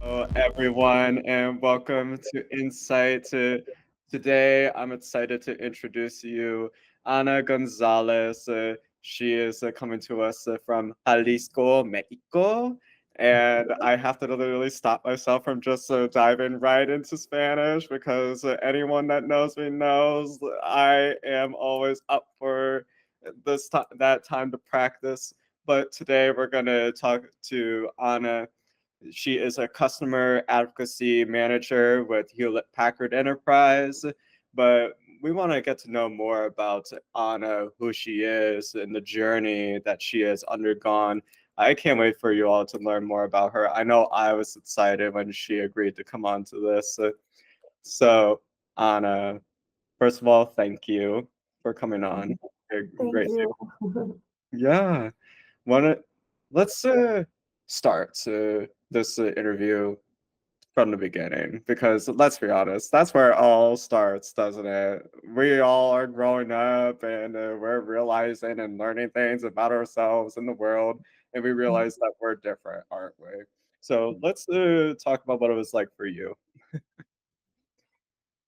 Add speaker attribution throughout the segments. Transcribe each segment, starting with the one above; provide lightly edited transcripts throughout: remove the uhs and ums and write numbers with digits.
Speaker 1: Hello, everyone, and welcome to Insight. Today, I'm excited to introduce you Ana Gonzalez. She is coming to us from Jalisco, Mexico. And I have to literally stop myself from just diving right into Spanish because anyone that knows me knows I am always up for that time to practice. But today, we're going to talk to Ana. She is a customer advocacy manager with Hewlett Packard Enterprise, but we want to get to know more about Anna, who she is, and the journey that she has undergone. I can't wait for you all to learn more about her. I know I was excited when she agreed to come on to this. So, Anna, first of all, thank you for coming on.
Speaker 2: Thank
Speaker 1: Great.
Speaker 2: you.
Speaker 1: Yeah. Wanna let's start this interview from the beginning because let's be honest, that's where it all starts, doesn't it? We all are growing up and we're realizing and learning things about ourselves and the world, and we realize that we're different, aren't we? So let's talk about what it was like for you.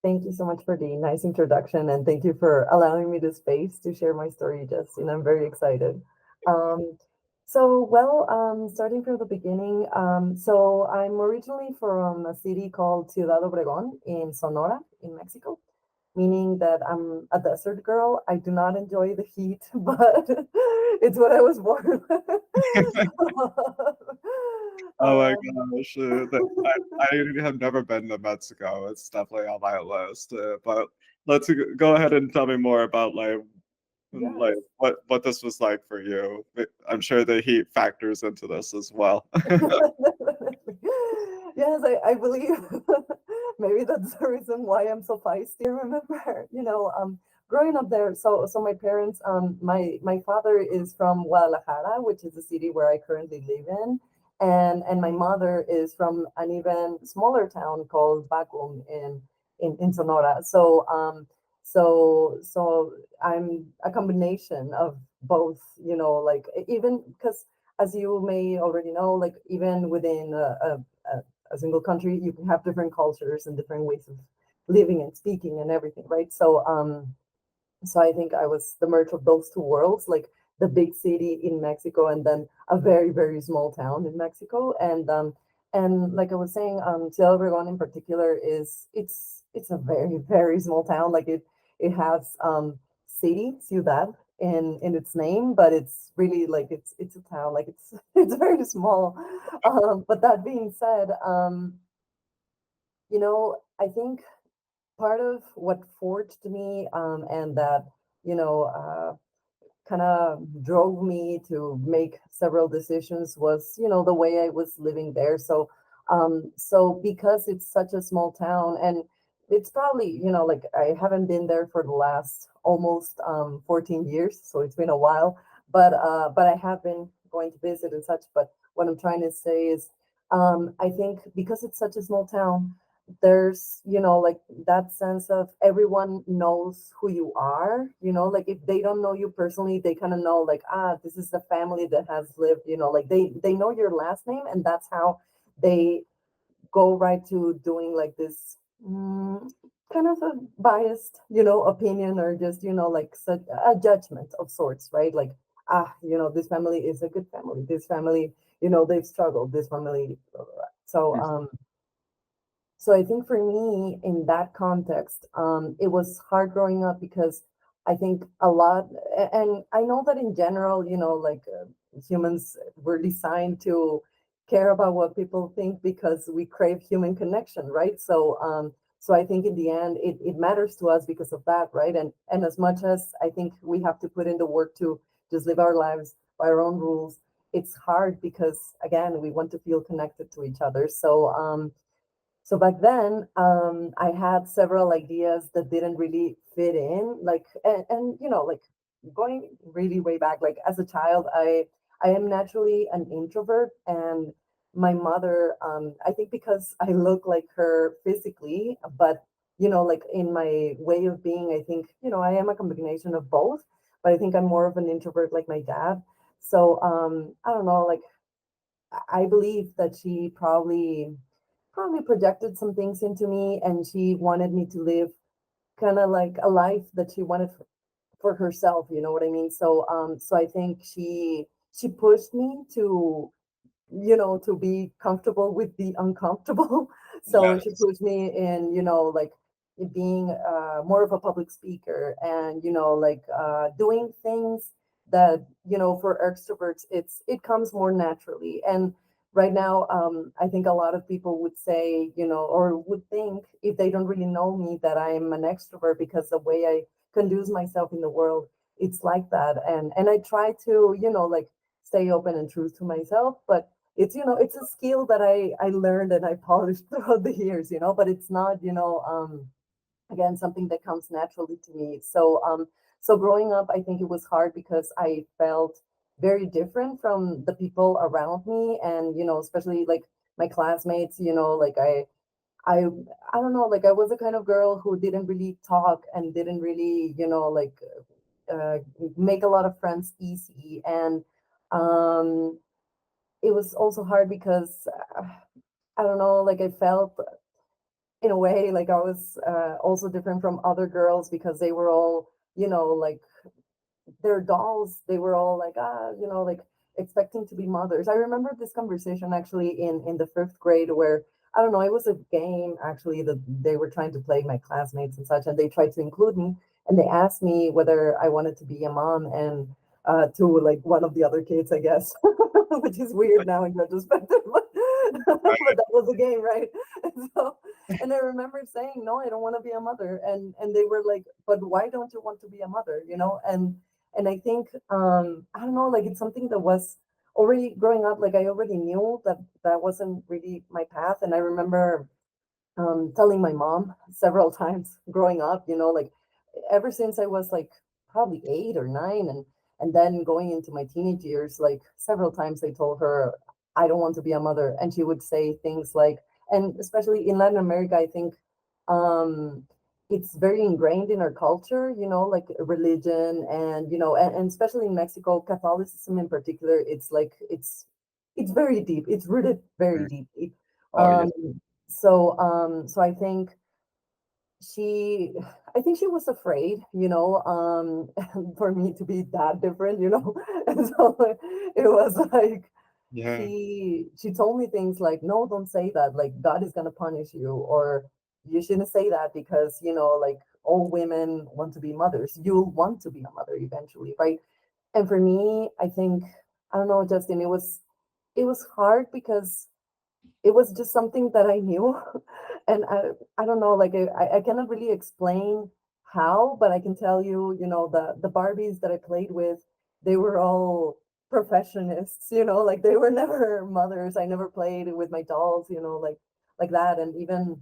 Speaker 2: Thank you so much for the nice introduction, and thank you for allowing me the space to share my story, Justin. I'm very excited. Um, Starting from the beginning, so I'm originally from a city called Ciudad Obregón in Sonora, in Mexico, meaning that I'm a desert girl. I do not enjoy the heat, but it's what I was born with.
Speaker 1: Oh my
Speaker 2: um,
Speaker 1: gosh, I have never been to Mexico. It's definitely on my list. But let's go ahead and tell me more about
Speaker 2: yes.
Speaker 1: what this was like for you. I'm sure the heat factors into this as well.
Speaker 2: Yes, I believe maybe that's the reason why I'm so feisty. I remember, growing up there. So my parents, my father is from Guadalajara, which is the city where I currently live in, and my mother is from an even smaller town called Bacum in Sonora. So I'm a combination of both. Like even because as you may already know, like even within a single country, you can have different cultures and different ways of living and speaking and everything, right? So I think I was the merge of those two worlds, like the big city in Mexico and then a very, very small town in Mexico. And like I was saying, Ciudad Obregón in particular it's a very, very small town. Like it has city, ciudad in its name, but it's really like it's a town, like it's it's very small. But that being said, I think part of what forged me and that you know uh, kind of drove me to make several decisions was the way I was living there. So because it's such a small town, and it's probably like I haven't been there for the last almost 14 years, so it's been a while, but I have been going to visit and such. But what I'm trying to say is, I think because it's such a small town, there's like that sense of everyone knows who you are. Like if they don't know you personally, they kind of know, like, this is the family that has lived, like they know your last name, and that's how they go right to doing like this kind of a biased opinion, or just like such a judgment of sorts, right? Like, this family is a good family, this family, they've struggled, this family, blah, blah, blah. So I think for me, in that context, it was hard growing up because I think a lot, and I know that in general, like humans were designed to care about what people think because we crave human connection, right? So I think in the end, it matters to us because of that, right? And as much as I think we have to put in the work to just live our lives by our own rules, it's hard because again, we want to feel connected to each other. So back then, I had several ideas that didn't really fit in, like, and like going really way back, like as a child, I am naturally an introvert, and my mother, I think because I look like her physically, but like in my way of being, I think I am a combination of both, but I think I'm more of an introvert, like my dad. So I don't know, like I believe that she probably probably projected some things into me, and she wanted me to live kind of like a life that she wanted for herself. You know what I mean? So I think she pushed me to, to be comfortable with the uncomfortable. So she
Speaker 1: Yes.
Speaker 2: pushed me in, like it being more of a public speaker, and, like doing things that, for extroverts, it comes more naturally. And right now, I think a lot of people would say, or would think, if they don't really know me, that I'm an extrovert because the way I conduce myself in the world, it's like that. And I try to, like stay open and true to myself, but it's a skill that I learned and I polished throughout the years, but it's not, again, something that comes naturally to me. So growing up, I think it was hard because I felt very different from the people around me, and especially like my classmates. Like I I don't know, like I was the kind of girl who didn't really talk and didn't really, like uh, make a lot of friends easy. And um it was also hard because I don't know, like I felt in a way like I was also different from other girls because they were all, like their dolls. They were all like, like expecting to be mothers. I remember this conversation actually in the fifth grade where, I don't know, it was a game actually that they were trying to play, my classmates and such, and they tried to include me, and they asked me whether I wanted to be a mom, and to like one of the other kids, I guess, which is weird now in retrospect, but that was a game, right? And so, and I remember saying, no, I don't want to be a mother, and they were like, but why don't you want to be a mother? And I think, I don't know, like it's something that was already growing up, like I already knew that that wasn't really my path. And I remember telling my mom several times growing up, like ever since I was like probably 8 or 9, and then going into my teenage years, like several times I told her I don't want to be a mother, and she would say things like, and especially in Latin America, I think um, it's very ingrained in our culture, like religion, and and especially in Mexico, Catholicism in particular. It's like it's very deep. It's rooted very
Speaker 1: Mm.
Speaker 2: deeply.
Speaker 1: Oh yeah.
Speaker 2: So I think she I think she was afraid, for me to be that different, and so it was like
Speaker 1: Yeah.
Speaker 2: she told me things like, no, don't say that, like God is gonna punish you, or you shouldn't say that because like all women want to be mothers. You'll want to be a mother eventually, right? And for me, I think, I don't know, Justin, it was hard because it was just something that I knew. And I don't know, like I cannot really explain how, but I can tell you, the Barbies that I played with, they were all professionists, like they were never mothers. I never played with my dolls, like that. And even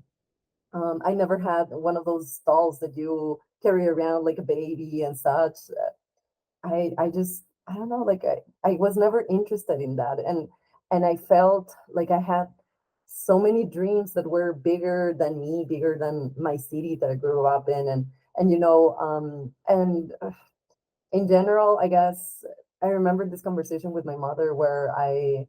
Speaker 2: I never had one of those dolls that you carry around like a baby and such. I just, I don't know, like I was never interested in that. And I felt like I had so many dreams that were bigger than me, bigger than my city that I grew up in. And and in general, I guess I remember this conversation with my mother where I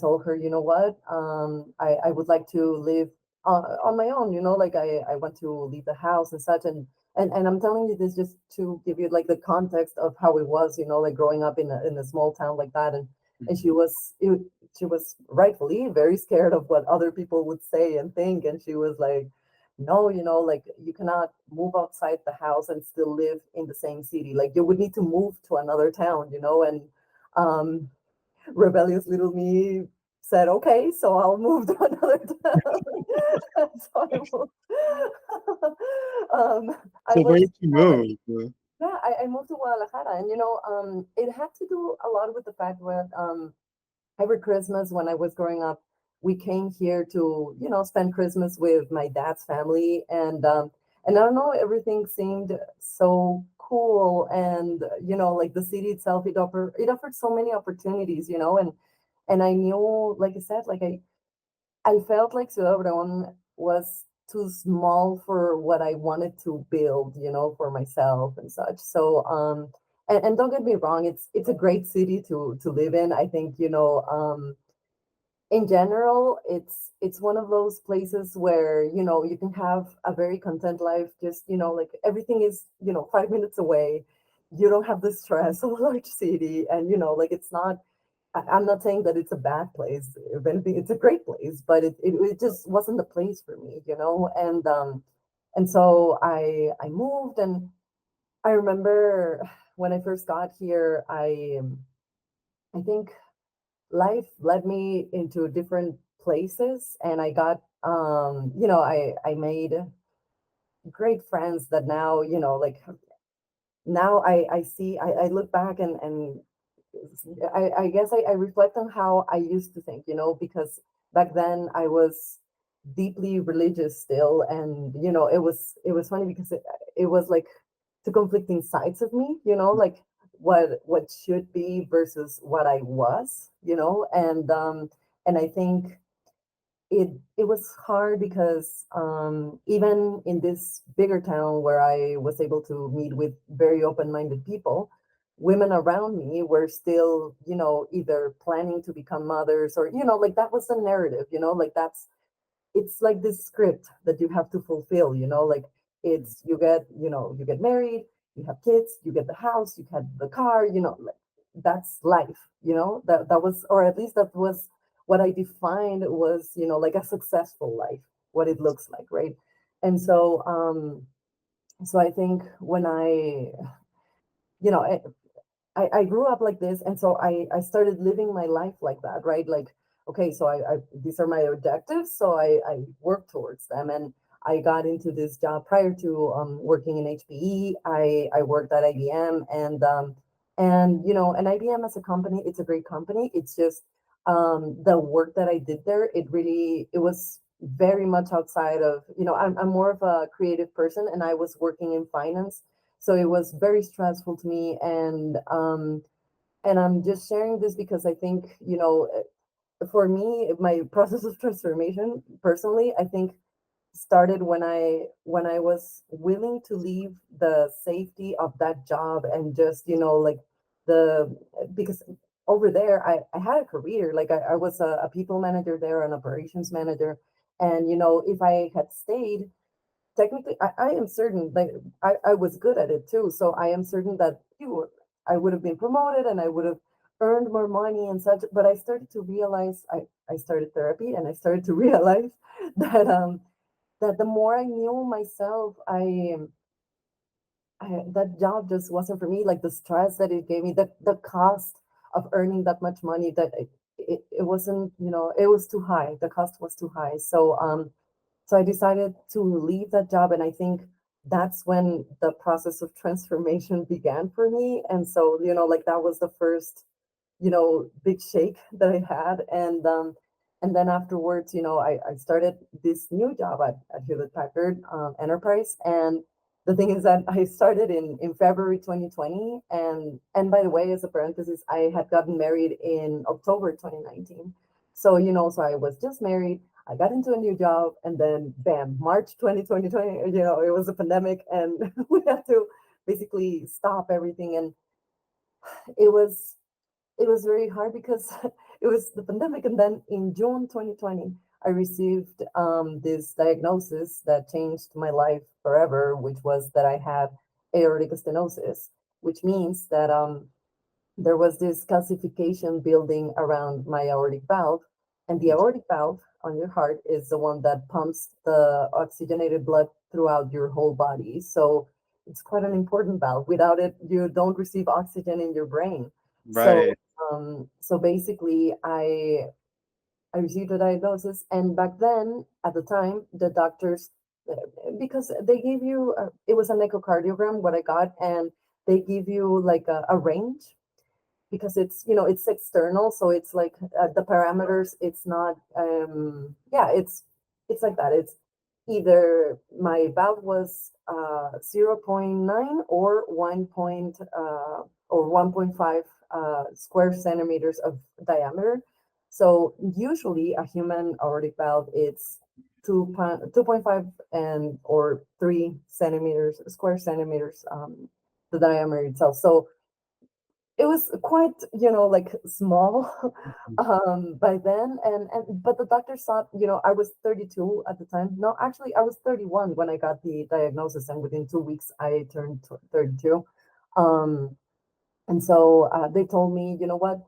Speaker 2: told her, you know what, I would like to live on my own, like I want to leave the house and such. And I'm telling you this just to give you like the context of how it was, like growing up in a small town like that. And
Speaker 1: Mhm.
Speaker 2: she was rightfully very scared of what other people would say and think. And she was like, no, like you cannot move outside the house and still live in the same city. Like you would need to move to another town, and um, rebellious little me said, okay, so I'll move to another town. So I moved. um, I
Speaker 1: So where
Speaker 2: was,
Speaker 1: did you move?
Speaker 2: yeah, I moved to Guadalajara, and it had to do a lot with the fact that every Christmas when I was growing up, we came here to, spend Christmas with my dad's family. And I don't know, everything seemed so cool. And, like the city itself, it offered so many opportunities, and I knew, like I said, like I felt like Ciudad Obregón was too small for what I wanted to build, for myself and such. So, and don't get me wrong, it's a great city to live in. I think, in general, it's one of those places where, you can have a very content life, just, like everything is, 5 minutes away. You don't have the stress of a large city, and like it's not. I'm not saying that it's a bad place. If anything, it's a great place, but it just wasn't the place for me, and so I moved, and I remember when I first got here, I think life led me into different places, and I got I made great friends that now, like now I see, I look back, and I guess I reflect on how I used to think, because back then I was deeply religious still, and it was funny because it was like two conflicting sides of me, like what should be versus what I was, and I think it was hard because even in this bigger town where I was able to meet with very open-minded people, women around me were still, either planning to become mothers, or like that was the narrative, like it's like this script that you have to fulfill, like it's you get married, you have kids, you get the house, you get the car, like that's life, that was, or at least that was what I defined was, like a successful life, what it looks like, right? And so I think when you know I grew up like this, and so I started living my life like that, right? Like, okay, so I these are my objectives, so I work towards them, and I got into this job prior to working in HPE. I worked at IBM, and IBM as a company, it's a great company. It's just the work that I did there, it was very much outside of, I'm more of a creative person, and I was working in finance, so it was very stressful to me, and I'm just sharing this because I think, for me, my process of transformation personally, I think started when I was willing to leave the safety of that job, and just, like the because over there I had a career, like I was a people manager there, an operations manager, and if I had stayed, technically I am certain, like I was good at it too, so I am certain that I would have been promoted, and I would have earned more money and such. But I started to realize, I started therapy, and I started to realize that that the more I knew myself, that job just wasn't for me. Like the stress that it gave me, the cost of earning that much money, that it wasn't, it was too high. The cost was too high. So I decided to leave that job, and I think that's when the process of transformation began for me. And so, like that was the first, big shake that I had. And then afterwards, I started this new job at Hewlett Packard Enterprise. And the thing is that I started in February 2020. And by the way, as a parenthesis, I had gotten married in October 2019. So, so I was just married. I got into a new job, and then bam, March 2020, it was a pandemic, and we had to basically stop everything. And it was it was very hard because it was the pandemic. And then in June 2020, I received this diagnosis that changed my life forever, which was that I had aortic stenosis, which means that there was this calcification building around my aortic valve. And the aortic valve on your heart is the one that pumps the oxygenated blood throughout your whole body. So it's quite an important valve. Without it, you don't receive oxygen in your brain. So
Speaker 1: Right.
Speaker 2: so basically, I received a diagnosis, and back then, at the time, the doctors, because they gave you, it was an echocardiogram, what I got, and they give you like a range, because it's external, so it's like the parameters, it's not yeah, it's like that. It's either my valve was 0.9 or 1.5 square centimeters of diameter. So usually a human aortic valve, it's 2.5 and or 3 centimeters, square centimeters, the diameter itself. So it was quite, like small by then. And but the doctor thought, I was 32 at the time. No, actually I was 31 when I got the diagnosis, and within 2 weeks I turned 32. um and so they told me, you know what,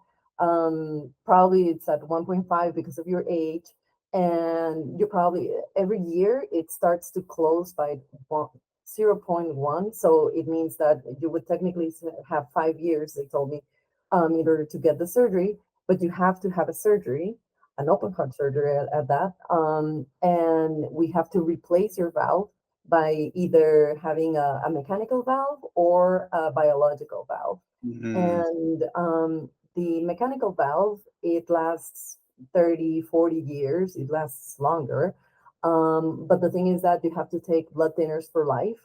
Speaker 2: probably it's at 1.5 because of your age. And you probably, every year it starts to close by one, 0.1. So it means that you would technically have 5 years, they told me, in order to get the surgery. But you have to have a surgery, an open heart surgery at that. And we have to replace your valve by either having a mechanical valve or a biological valve.
Speaker 1: Mhm.
Speaker 2: And the mechanical valve, it lasts 30, 40 years. It lasts longer. But the thing is that you have to take blood thinners for life.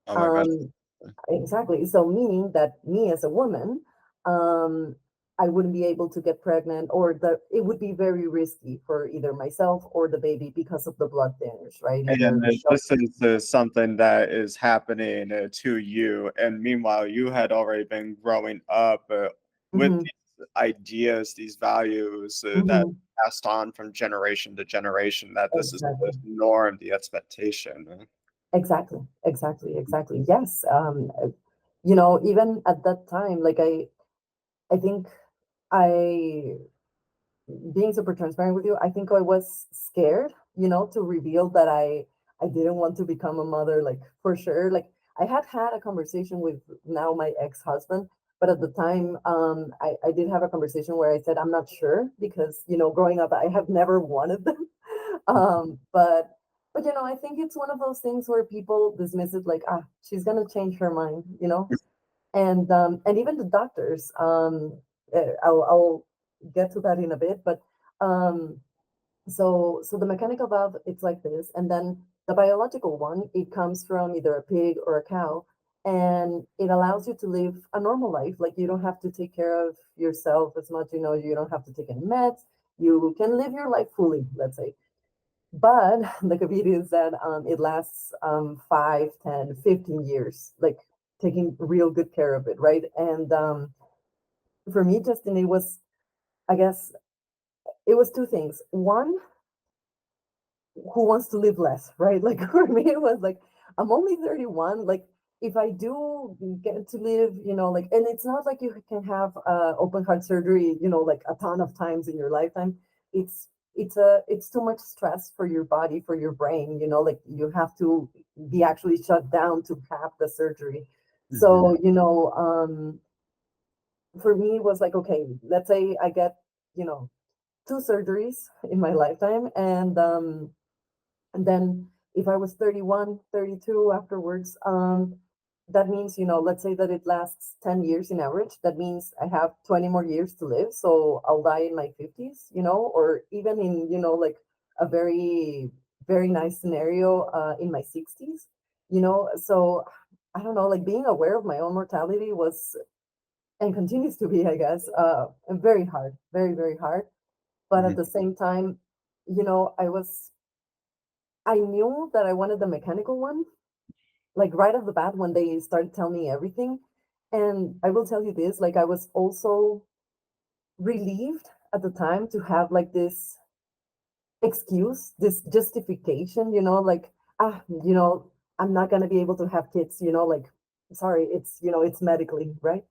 Speaker 1: Oh my gosh.
Speaker 2: Um, exactly. So meaning that me as a woman, um, I wouldn't be able to get pregnant, or it would be very risky for either myself or the baby because of the blood thinners, right? Either
Speaker 1: And
Speaker 2: shove.
Speaker 1: this is something that is happening to you. And meanwhile, you had already been growing up with
Speaker 2: Mhm,
Speaker 1: these ideas, these values that
Speaker 2: mhm.
Speaker 1: passed on from generation to generation, that this is the
Speaker 2: Exactly.
Speaker 1: norm, the expectation.
Speaker 2: Exactly, exactly, exactly. Yes. Even at that time, like I think I, being super transparent with you, I think I was scared, to reveal that I didn't want to become a mother, like for sure. Like I had a conversation with now my ex-husband, but at the time, I did have a conversation where I said I'm not sure because growing up I have never wanted them. But I think it's one of those things where people dismiss it like, she's gonna change her mind. And even the doctors, I'll get to that in a bit. But um so the mechanical valve, it's like this. And then the biological one, it comes from either a pig or a cow, and it allows you to live a normal life. Like you don't have to take care of yourself as much. You don't have to take any meds. You can live your life fully, let's say. But the caveat is that it lasts 5, 10, 15 years, like taking real good care of it, right? And for me, Justin, it was, I guess, it was two things. One, who wants to live less, right? Like for me, it was like, I'm only 31. Like if I do get to live, like, and it's not like you can have open heart surgery, like a ton of times in your lifetime. It's too much stress for your body, for your brain, like you have to be actually shut down to have the surgery.
Speaker 1: Mhm.
Speaker 2: So, for me, it was like, okay, let's say I get, you know, two surgeries in my lifetime. And then if I was 31, 32 afterwards, that means, let's say that it lasts 10 years in average. That means I have 20 more years to live. So I'll die in my 50s, or even in, like a very, very nice scenario in my 60s. So I don't know, like being aware of my own mortality was, and continues to be, I guess, very hard, very, very hard. But at
Speaker 1: Mhm.
Speaker 2: the same time, I knew that I wanted the mechanical one, like right off the bat when they started telling me everything. And I will tell you this, like I was also relieved at the time to have like this excuse, this justification, like, I'm not gonna be able to have kids, like, sorry, it's medically, right?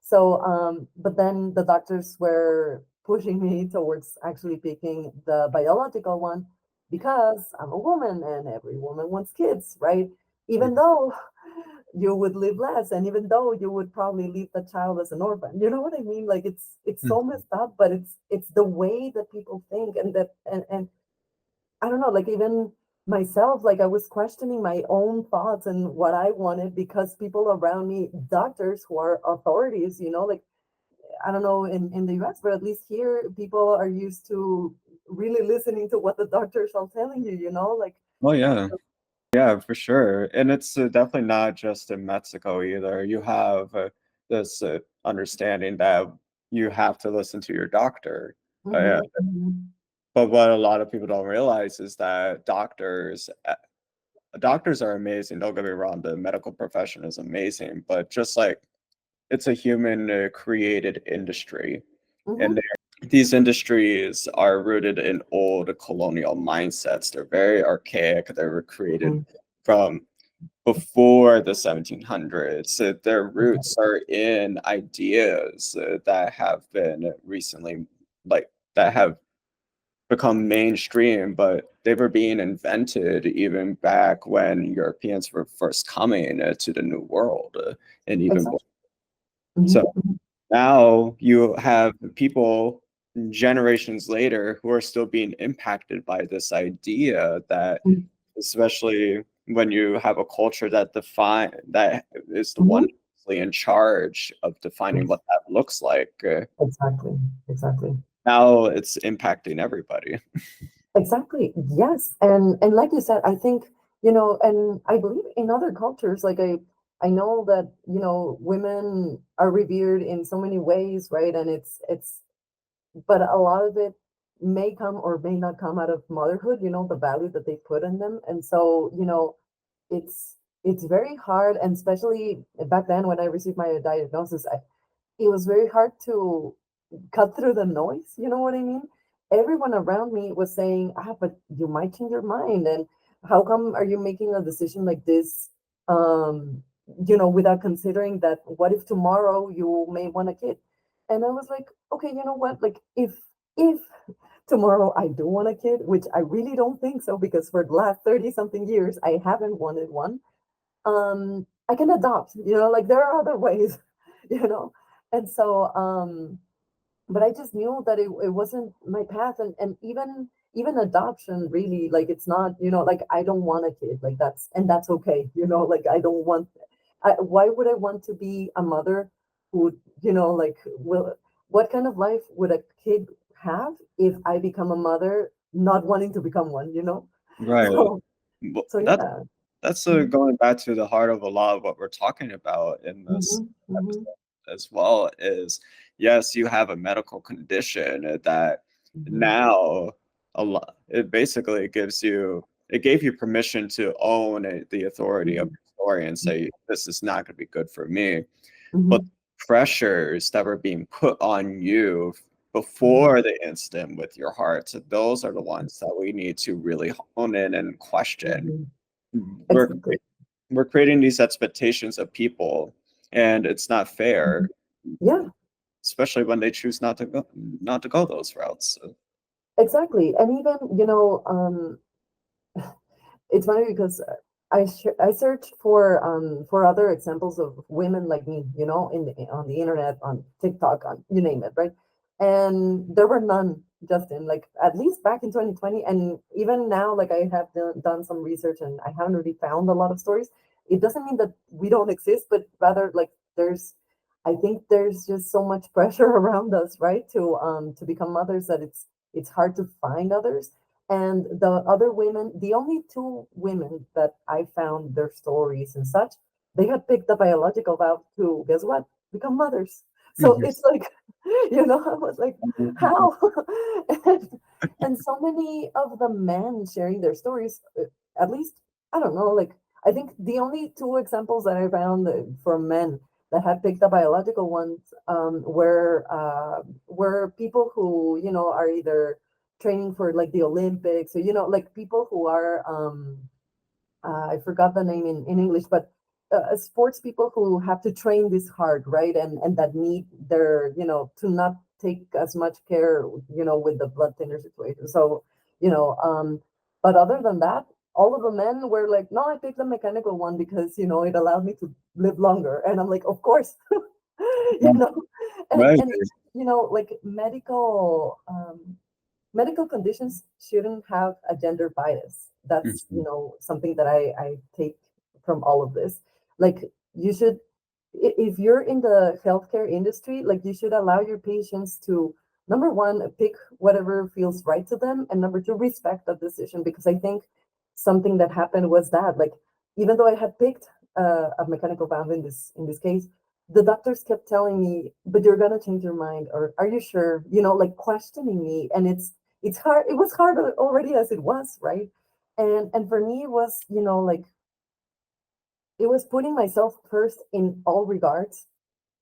Speaker 2: So, but then the doctors were pushing me towards actually picking the biological one because I'm a woman and every woman wants kids, right? Even
Speaker 1: Mhm.
Speaker 2: though you would live less, and even though you would probably leave the child as an orphan, you know what I mean? Like it's so
Speaker 1: Mhm.
Speaker 2: messed up, but it's the way that people think. And I don't know, like even myself, like I was questioning my own thoughts and what I wanted because people around me, doctors who are authorities, like I don't know in the US, but at least here people are used to really listening to what the doctors are telling you, like.
Speaker 1: Oh yeah. Yeah, for sure. And it's definitely not just in Mexico either. You have this understanding that you have to listen to your doctor. Yeah.
Speaker 2: Mhm, mhm,
Speaker 1: But what a lot of people don't realize is that doctors are amazing. Don't get me wrong, the medical profession is amazing, but just like it's a human created industry,
Speaker 2: Mm-hmm.
Speaker 1: and these industries are rooted in old colonial mindsets. They're very archaic. They were created
Speaker 2: Mm-hmm.
Speaker 1: from before the 1700s. Their roots
Speaker 2: Exactly.
Speaker 1: are in ideas that have been recently, like, that have become mainstream, but they were being invented even back when Europeans were first coming to the New World, and even
Speaker 2: Exactly.
Speaker 1: so.
Speaker 2: Mm-hmm.
Speaker 1: Now you have people generations later who are still being impacted by this idea that, especially when you have a culture that is the one
Speaker 2: Mm-hmm.
Speaker 1: in charge of defining what that looks like,
Speaker 2: Exactly. Exactly.
Speaker 1: now it's impacting everybody.
Speaker 2: Exactly. Yes. And like you said, I think, and I believe in other cultures, like I know that, women are revered in so many ways, right? And it's but a lot of it may come or may not come out of motherhood, the value that they put in them. And so, it's very hard, and especially back then when I received my diagnosis, it was very hard to cut through the noise. You know what I mean? Everyone around me was saying, but you might change your mind. And how come are you making a decision like this? Um, without considering that what if tomorrow you may want a kid? And I was like, okay, you know what? Like if tomorrow I do want a kid, which I really don't think so, because for the last 30 something years I haven't wanted one. I can adopt, like there are other ways, you know. And so but I just knew that it wasn't my path. And even adoption, really, like it's not, like I don't want a kid, like that's okay, like I don't want. Why would I want to be a mother who, like, what kind of life would a kid have if I become a mother not wanting to become one,
Speaker 1: Right.
Speaker 2: so
Speaker 1: Well,
Speaker 2: so yeah.
Speaker 1: that's
Speaker 2: Hmm.
Speaker 1: going back to the heart of a lot of what we're talking about in this
Speaker 2: Hmm. Hmm.
Speaker 1: episode as well. Is yes, you have a medical condition that
Speaker 2: Hmm.
Speaker 1: now a lot. It basically it gave you permission to own the authority of
Speaker 2: Hmm.
Speaker 1: your story and say this is not going to be good for me. But
Speaker 2: Hmm.
Speaker 1: pressures that were being put on you
Speaker 2: Hmm.
Speaker 1: before the incident with your heart, those are the ones that we need to really hone in and question.
Speaker 2: Hmm.
Speaker 1: we're
Speaker 2: Exactly.
Speaker 1: we're creating these expectations of people, and it's not fair,
Speaker 2: Mhm. Yeah.
Speaker 1: especially when they choose not to go those routes. So,
Speaker 2: Exactly. And even, it's funny because I searched for other examples of women like me, on the internet, on TikTok, on you name it, right? And there were none, Justin, like at least back in 2020, and even now, like I have done some research and I haven't really found a lot of stories. It doesn't mean that we don't exist, but rather like I think there's just so much pressure around us, right, to become mothers, that it's hard to find others. And the other women, the only two women that I found their stories and such, they had picked a biological vow to, guess what, become mothers. So it's like, I was like, how? and, and so many of the men sharing their stories, at least, I don't know, like, I think the only two examples that I found for men that had picked the biological ones, were people who, are either training for like the Olympics, or like people who are I forgot the name in English, but sports people who have to train this hard, right? And that need their, to not take as much care, with the blood thinner situation. So, but other than that, all of the men were like, no, I picked the mechanical one because, it allowed me to live longer. And I'm like, of course, you know,
Speaker 1: right.
Speaker 2: and like medical conditions shouldn't have a gender bias. That's,
Speaker 1: Mhm.
Speaker 2: something that I take from all of this. Like, you should, if you're in the healthcare industry, like, you should allow your patients to, number one, pick whatever feels right to them, and number two, respect that decision. Because I think something that happened was that, like, even though I had picked a mechanical valve in this case, the doctors kept telling me, but you're gonna change your mind, or are you sure, like questioning me. And it's hard, it was hard already as it was, right? And for me it was, like, it was putting myself first in all regards.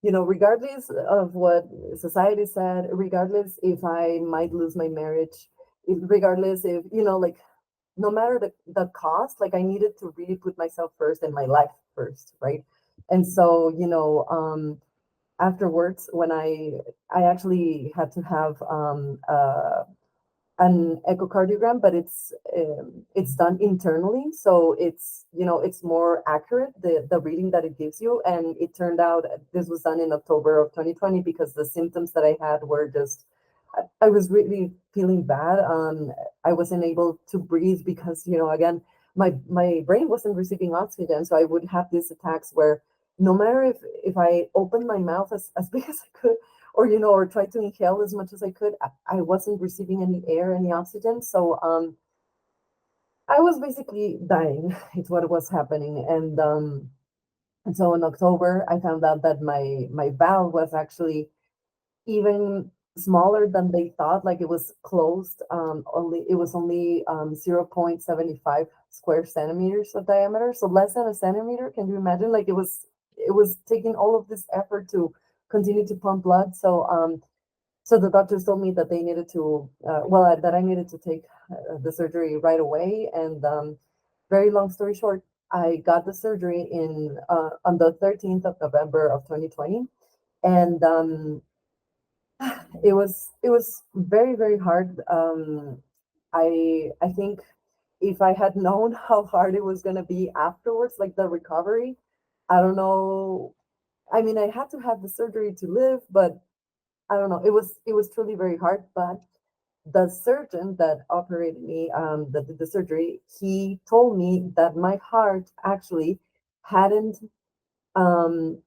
Speaker 2: regardless of what society said, regardless if I might lose my marriage, regardless if, like, no matter the cost, like I needed to really put myself first and my life first, right? And so, afterwards, when I actually had to have an echocardiogram, but it's done internally, so it's more accurate, the reading that it gives you. And it turned out this was done in October of 2020 because the symptoms that I had were just I was really feeling bad. I wasn't able to breathe because, again, my brain wasn't receiving oxygen, so I would have these attacks where no matter if I opened my mouth as big as I could, or or try to inhale as much as I could, I wasn't receiving any air, any oxygen. So I was basically dying. It's what was happening. And so in October, I found out that my valve was actually even smaller than they thought. Like it was closed. Only it was only 0.75 square centimeters of diameter, so less than a centimeter. Can you imagine? Like it was taking all of this effort to continue to pump blood. So the doctors told me that they needed to, that I needed to take the surgery right away. And very long story short, I got the surgery in on the 13th of November of 2020, and it was very very hard. I think if I had known how hard it was gonna be afterwards, like the recovery, I don't know. I mean, I had to have the surgery to live, but I don't know. It was truly very hard, but the surgeon that operated me, that did the surgery, he told me that my heart actually hadn't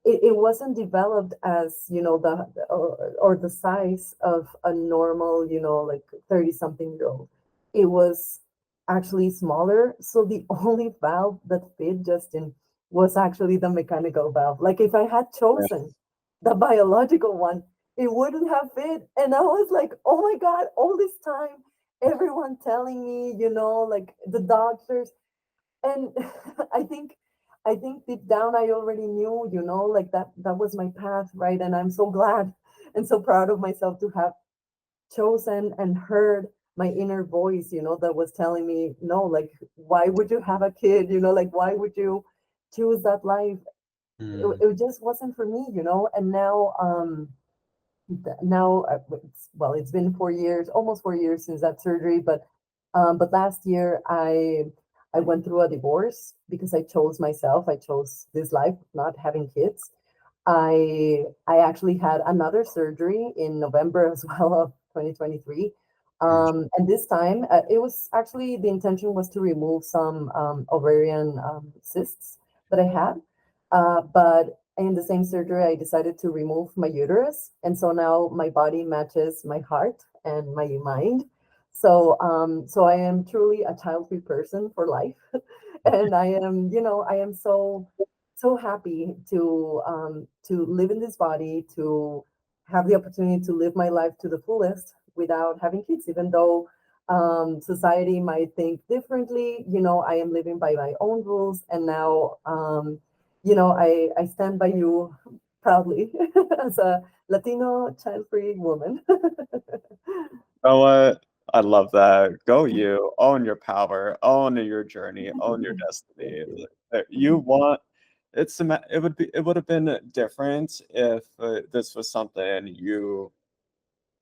Speaker 2: it wasn't developed as or the size of a normal, like 30 something year old. It was actually smaller, so the only valve that fit Justin was actually the mechanical valve. Like if I had
Speaker 1: Yeah.
Speaker 2: chosen the biological one, it wouldn't have fit. And I was like, oh my god, all this time everyone telling me, like the doctors. And i think I think deep down I already knew, like that was my path, right? And I'm so glad and so proud of myself to have chosen and heard my inner voice, that was telling me, no, like, why would you have a kid, like, why would you choose that life? it,
Speaker 1: Mm.
Speaker 2: it just wasn't for me, and now it's been 4 years, almost 4 years since that surgery. But last year I went through a divorce because I chose myself. I chose this life of not having kids. I actually had another surgery in November as well of 2023.
Speaker 1: Mm.
Speaker 2: And this time, it was actually, the intention was to remove some ovarian cysts that I had. But in the same surgery, I decided to remove my uterus. And so now my body matches my heart and my mind. So I am truly a child-free person for life. And I am so happy to live in this body, to have the opportunity to live my life to the fullest without having kids, even though society might think differently. I am living by my own rules, and now I stand by you proudly as a Latino child-free woman.
Speaker 1: You know what? I love that. Go you. Own your power. Own your journey. Own your destiny.
Speaker 2: Thank you.
Speaker 1: You want it would have been different if this was something you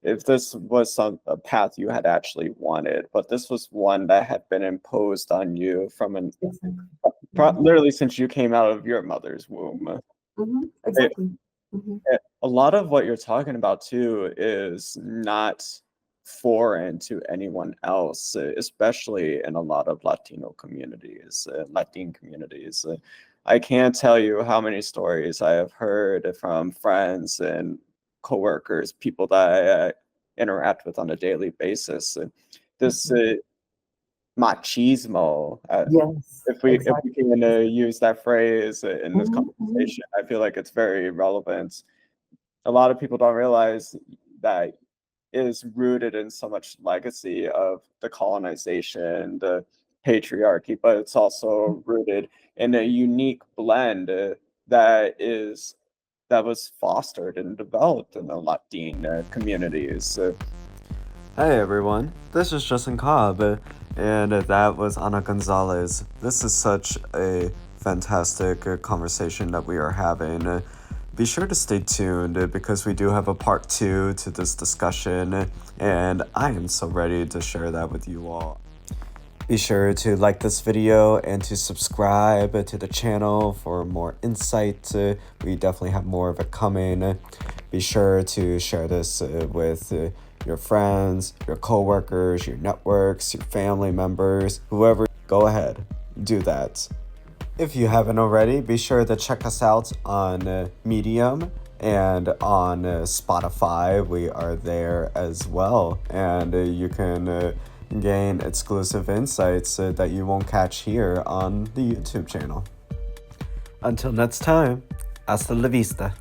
Speaker 1: if this was a path you had actually wanted, but this was one that had been imposed on you from
Speaker 2: Exactly. Mhm.
Speaker 1: literally since you came out of your mother's womb.
Speaker 2: Exactly. Hmm.
Speaker 1: A lot of what you're talking about too is not foreign to anyone else, especially in a lot of Latino communities, Latin communities. I can't tell you how many stories I have heard from friends and coworkers, people that I interact with on a daily basis. This machismo,
Speaker 2: Yes,
Speaker 1: if we
Speaker 2: exactly.
Speaker 1: can use that phrase in this
Speaker 2: Hmm.
Speaker 1: conversation, I feel like it's very relevant. A lot of people don't realize that is rooted in so much legacy of the colonization, the patriarchy, but it's also rooted in a unique blend that is that was fostered and developed in the Latin communities.
Speaker 3: Hey everyone, this is Justin Cobb, and that was Ana Gonzalez. This is such a fantastic conversation that we are having. Be sure to stay tuned because we do have a part 2 to this discussion, and I am so ready to share that with you all. Be sure to like this video and to subscribe to the channel for more insight. We definitely have more of it coming. Be sure to share this with your friends, your coworkers, your networks, your family members, whoever. Go ahead, do that. If you haven't already, be sure to check us out on Medium and on Spotify. We are there as well, and you can gain exclusive insights that you won't catch here on the YouTube channel. Until next time, hasta la vista.